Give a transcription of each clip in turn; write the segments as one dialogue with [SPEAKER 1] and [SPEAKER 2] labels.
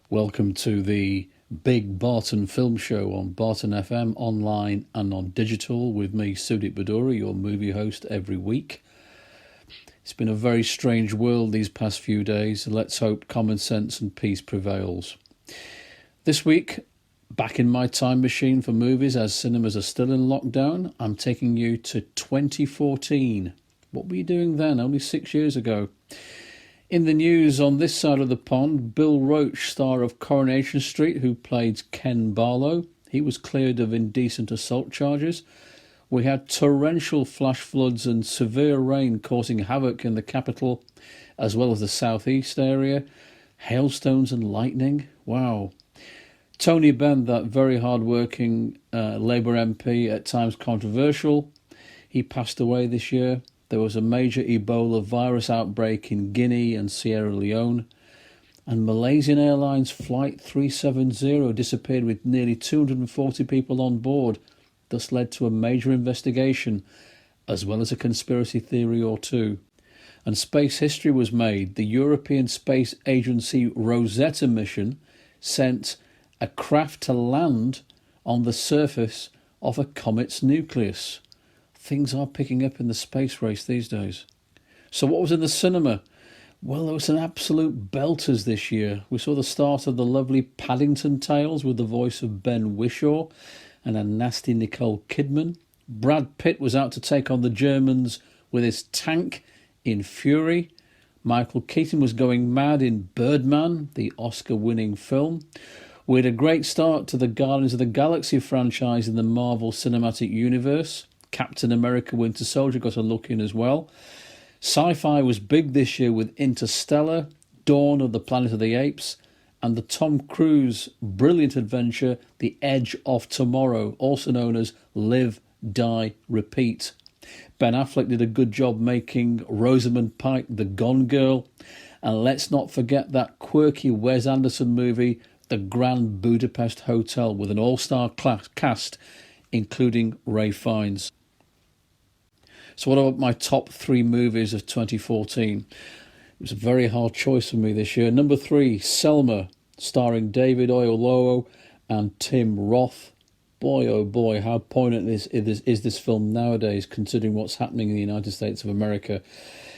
[SPEAKER 1] Welcome to the Big Barton Film Show on Barton FM, online and on digital, with me, Sudip Bhaduri, your movie host every week. It's been a very strange world these past few days. Let's hope common sense and peace prevails. This week, back in my time machine for movies as cinemas are still in lockdown, I'm taking you to 2014. What were you doing then, only 6 years ago? In the news on this side of the pond, Bill Roach, star of Coronation Street, who played Ken Barlow, he was cleared of indecent assault charges. We had torrential flash floods and severe rain causing havoc in the capital, as well as the southeast area. Hailstones and lightning. Wow. Tony Benn, that very hard-working Labour MP, at times controversial, he passed away this year. There was a major Ebola virus outbreak in Guinea and Sierra Leone. And Malaysian Airlines Flight 370 disappeared with nearly 240 people on board. Thus led to a major investigation, as well as a conspiracy theory or two. And space history was made. The European Space Agency Rosetta mission sent a craft to land on the surface of a comet's nucleus. Things are picking up in the space race these days. So what was in the cinema? Well, there was some absolute belters this year. We saw the start of the lovely Paddington Tales with the voice of Ben Whishaw and a nasty Nicole Kidman. Brad Pitt was out to take on the Germans with his tank in Fury. Michael Keaton was going mad in Birdman, the Oscar-winning film. We had a great start to the Guardians of the Galaxy franchise in the Marvel Cinematic Universe. Captain America Winter Soldier got a look in as well. Sci-fi was big this year with Interstellar, Dawn of the Planet of the Apes, and the Tom Cruise brilliant adventure, The Edge of Tomorrow, also known as Live, Die, Repeat. Ben Affleck did a good job making Rosamund Pike the Gone Girl. And let's not forget that quirky Wes Anderson movie, The Grand Budapest Hotel, with an all-star cast, including Ray Fiennes. So what about my top 3 movies of 2014? It was a very hard choice for me this year. Number 3, Selma, starring David Oyelowo and Tim Roth. Boy, oh boy, how poignant is this film nowadays, considering what's happening in the United States of America.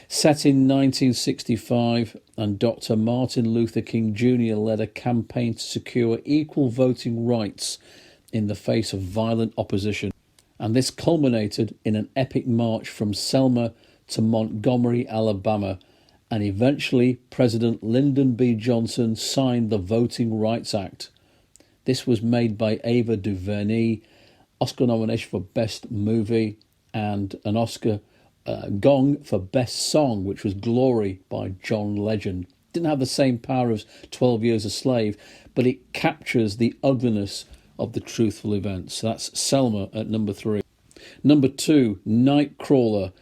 [SPEAKER 1] Set in 1965, and Dr. Martin Luther King Jr. led a campaign to secure equal voting rights in the face of violent opposition. And this culminated in an epic march from Selma to Montgomery, Alabama, and eventually President Lyndon B. Johnson signed the Voting Rights Act. This was made by Ava DuVernay, Oscar nomination for Best Movie, and an Oscar gong for Best Song, which was Glory by John Legend. Didn't have the same power as 12 Years a Slave, but it captures the ugliness of the truthful events. So that's Selma at number 3. Number 2, Nightcrawler,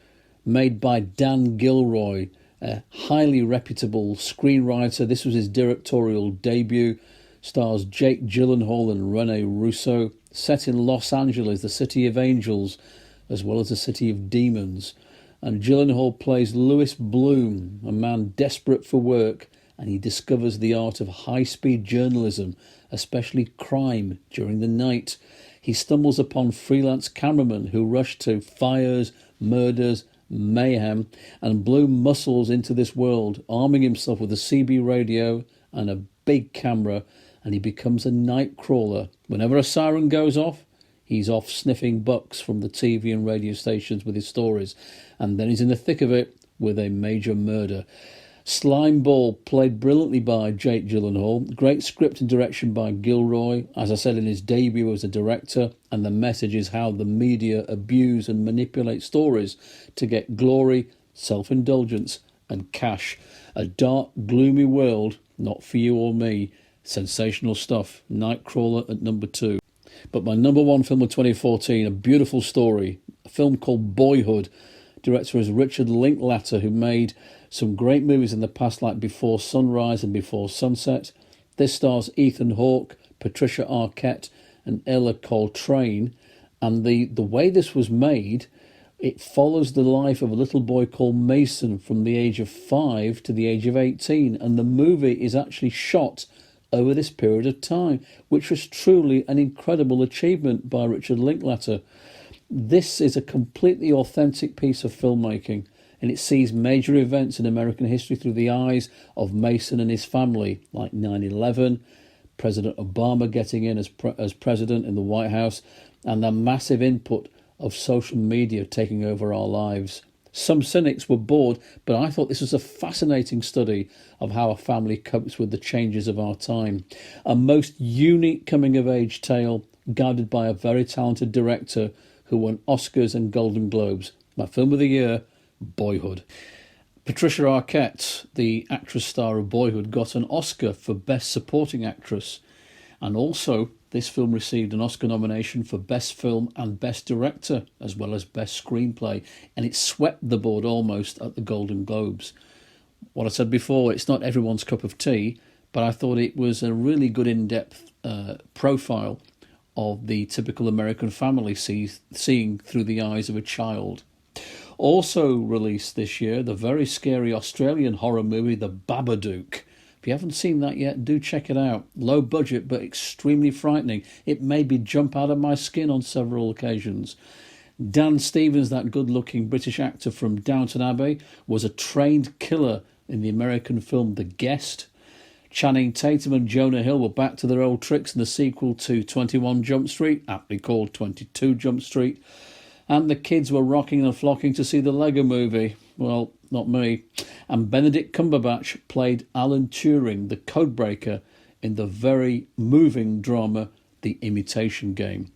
[SPEAKER 1] made by Dan Gilroy, a highly reputable screenwriter. This was his directorial debut. Stars Jake Gyllenhaal and Rene Russo. Set in Los Angeles, the city of angels, as well as the city of demons. And Gyllenhaal plays Louis Bloom, a man desperate for work, and he discovers the art of high-speed journalism, especially crime, during the night. He stumbles upon freelance cameramen who rush to fires, murders, mayhem, and Bloom muscles into this world, arming himself with a CB radio and a big camera, and he becomes a night crawler. Whenever a siren goes off, he's off sniffing bucks from the TV and radio stations with his stories, and then he's in the thick of it with a major murder. Slimeball, played brilliantly by Jake Gyllenhaal. Great script and direction by Gilroy, as I said in his debut as a director, and the message is how the media abuse and manipulate stories to get glory, self-indulgence and cash. A dark, gloomy world, not for you or me. Sensational stuff. Nightcrawler at number 2. But my number 1 film of 2014, a beautiful story, a film called Boyhood. Director is Richard Linklater, who made some great movies in the past like Before Sunrise and Before Sunset. This stars Ethan Hawke, Patricia Arquette and Ella Coltrane. And the way this was made, it follows the life of a little boy called Mason from the age of 5 to the age of 18. And the movie is actually shot over this period of time, which was truly an incredible achievement by Richard Linklater. This is a completely authentic piece of filmmaking, and it sees major events in American history through the eyes of Mason and his family, like 9/11, President Obama getting in as president in the White House, and the massive input of social media taking over our lives. Some cynics were bored, but I thought this was a fascinating study of how a family copes with the changes of our time. A most unique coming-of-age tale guided by a very talented director who won Oscars and Golden Globes. My film of the year, Boyhood. Patricia Arquette, the actress star of Boyhood, got an Oscar for Best Supporting Actress. And also, this film received an Oscar nomination for Best Film and Best Director, as well as Best Screenplay. And it swept the board almost at the Golden Globes. What I said before, it's not everyone's cup of tea, but I thought it was a really good in-depth profile of the typical American family seeing through the eyes of a child. Also released this year, the very scary Australian horror movie, The Babadook. If you haven't seen that yet, do check it out. Low budget, but extremely frightening. It made me jump out of my skin on several occasions. Dan Stevens, that good-looking British actor from Downton Abbey, was a trained killer in the American film The Guest. Channing Tatum and Jonah Hill were back to their old tricks in the sequel to 21 Jump Street, aptly called 22 Jump Street. And the kids were rocking and flocking to see the Lego Movie. Well, not me. And Benedict Cumberbatch played Alan Turing, the codebreaker, in the very moving drama The Imitation Game.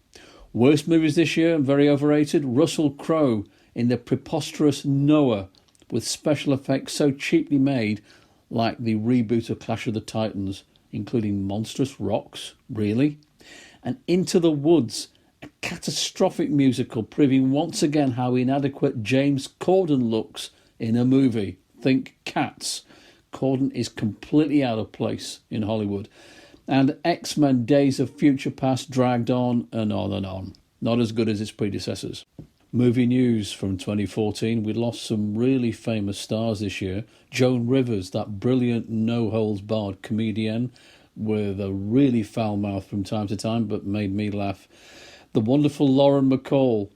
[SPEAKER 1] Worst movies this year, very overrated, Russell Crowe in the preposterous Noah, with special effects so cheaply made, like the reboot of Clash of the Titans, including monstrous rocks, really? And Into the Woods, a catastrophic musical proving once again how inadequate James Corden looks in a movie. Think Cats. Corden is completely out of place in Hollywood. And X-Men Days of Future Past dragged on and on and on. Not as good as its predecessors. Movie news from 2014. We lost some really famous stars this year. Joan Rivers, that brilliant no-holds-barred comedian with a really foul mouth from time to time, but made me laugh. The wonderful Lauren Bacall,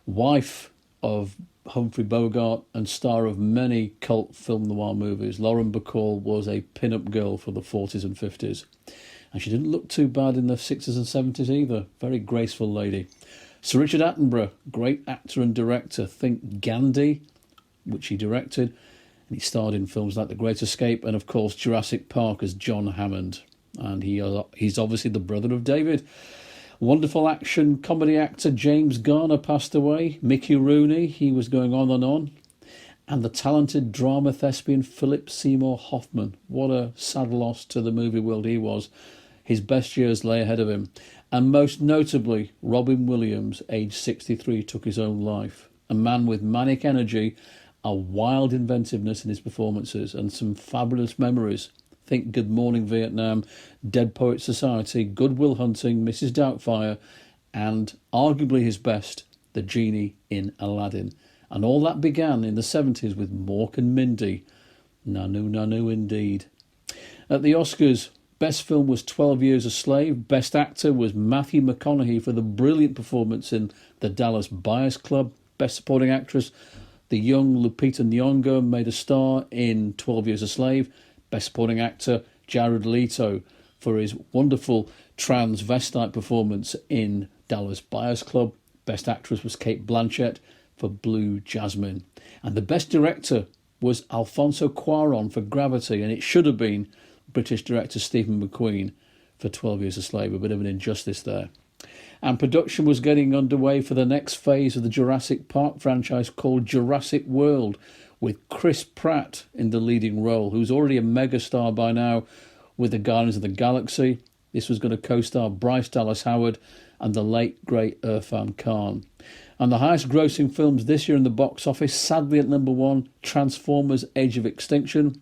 [SPEAKER 1] wife of Humphrey Bogart and star of many cult film noir movies. Lauren Bacall was a pin-up girl for the 40s and 50s. And she didn't look too bad in the 60s and 70s either. Very graceful lady. Sir Richard Attenborough, great actor and director. Think Gandhi, which he directed. And he starred in films like The Great Escape and, of course, Jurassic Park as John Hammond. And he's obviously the brother of David. Wonderful action comedy actor James Garner passed away. Mickey Rooney, he was going on. And the talented drama thespian Philip Seymour Hoffman. What a sad loss to the movie world he was. His best years lay ahead of him. And most notably, Robin Williams, aged 63, took his own life. A man with manic energy, a wild inventiveness in his performances, and some fabulous memories. Think Good Morning Vietnam, Dead Poets Society, Good Will Hunting, Mrs. Doubtfire, and arguably his best, The Genie in Aladdin. And all that began in the 70s with Mork and Mindy. Nanu, nanu indeed. At the Oscars, Best Film was 12 Years a Slave. Best Actor was Matthew McConaughey for the brilliant performance in The Dallas Buyers Club. Best Supporting Actress, the young Lupita Nyong'o made a star in 12 Years a Slave. Best Supporting Actor, Jared Leto, for his wonderful transvestite performance in Dallas Buyers Club. Best Actress was Cate Blanchett for Blue Jasmine. And the Best Director was Alfonso Cuarón for Gravity, and it should have been British director Stephen McQueen for 12 Years a Slave. A bit of an injustice there. And production was getting underway for the next phase of the Jurassic Park franchise called Jurassic World, with Chris Pratt in the leading role, who's already a megastar by now with the Guardians of the Galaxy. This was going to co-star Bryce Dallas Howard and the late, great Irfan Khan. And the highest grossing films this year in the box office, sadly at number one, Transformers Age of Extinction.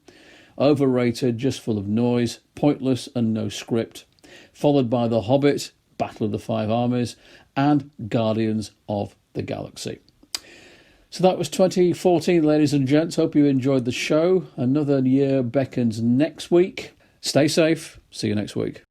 [SPEAKER 1] Overrated, just full of noise, pointless and no script. Followed by The Hobbit, Battle of the Five Armies, and Guardians of the Galaxy. So that was 2014, ladies and gents. Hope you enjoyed the show. Another year beckons next week. Stay safe. See you next week.